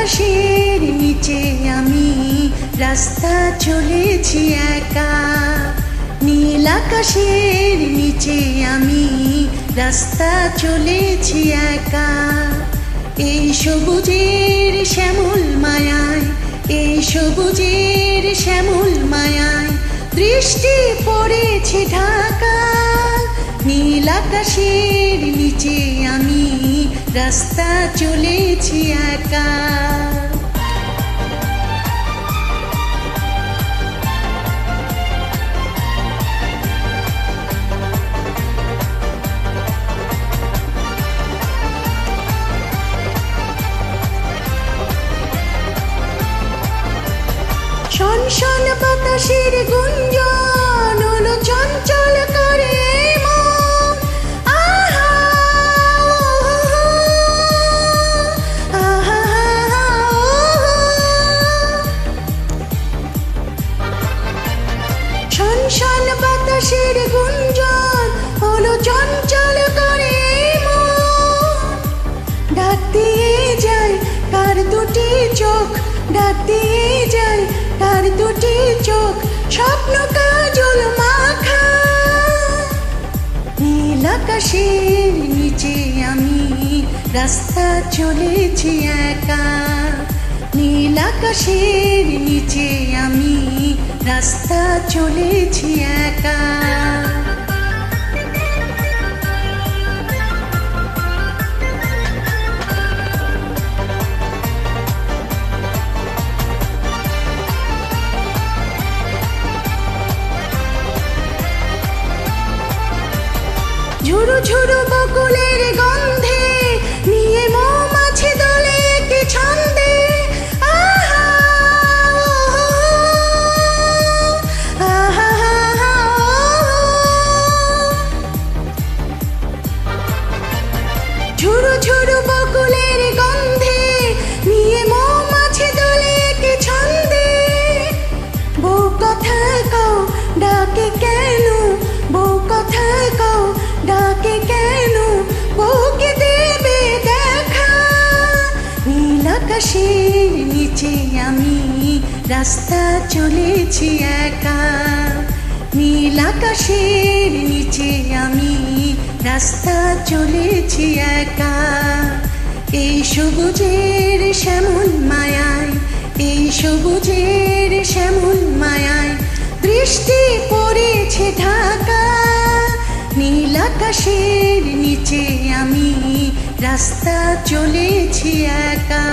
আকাশের নিচে আমি রাস্তা চলেছি একা, নীল আকাশের নিচে আমি রাস্তা চলেছি একা। এই সবুজের শ্যামল মায়ায়, এই সবুজের শ্যামল মায়ায় দৃষ্টি পড়েছে ঢাকা। নীল আকাশের নিচে আমি রাস্তা চলেছি একা। শনশন বাতাসের গুঞ্জন হলো চঞ্চল করে মন। আহা আহা শনশন বাতাসের গুঞ্জন হলো চঞ্চল করে মন। ডাক দিয়ে যায় তার দুটি চোখ, ডাক দিয়ে যায় তার দুটি চোখ, স্বপ্ন কাজল মাখা। নীল আকাশের নিচে আমি রাস্তা চলেছি একা, নীল আকাশের নিচে আমি রাস্তা চলেছি একা। ঝুরু ঝুরু বকুলের গন্ধে নিয়ে মৌমাছি দলে কি ছন্দে। আহা আহা ঝুরু ঝুরু বকুলের গন্ধে নিয়ে মৌমাছি দলে কি ছন্দে। বউ কথা কও ডাকে কেন, বউ কথা কও ডাকে কেন, বউকে দেবে দেখা। নীল আকাশের নিচে আমি রাস্তা চলেছি একা, নীল আকাশের নিচে আমি রাস্তা চলেছি একা। এই সবুজের শ্যামল মায়ায়, এই সবুজের শ্যামল মায়ায় দৃষ্টি পড়েছে ঢাকা। নীল আকাশের নিচে আমি রাস্তা চলেছি একা।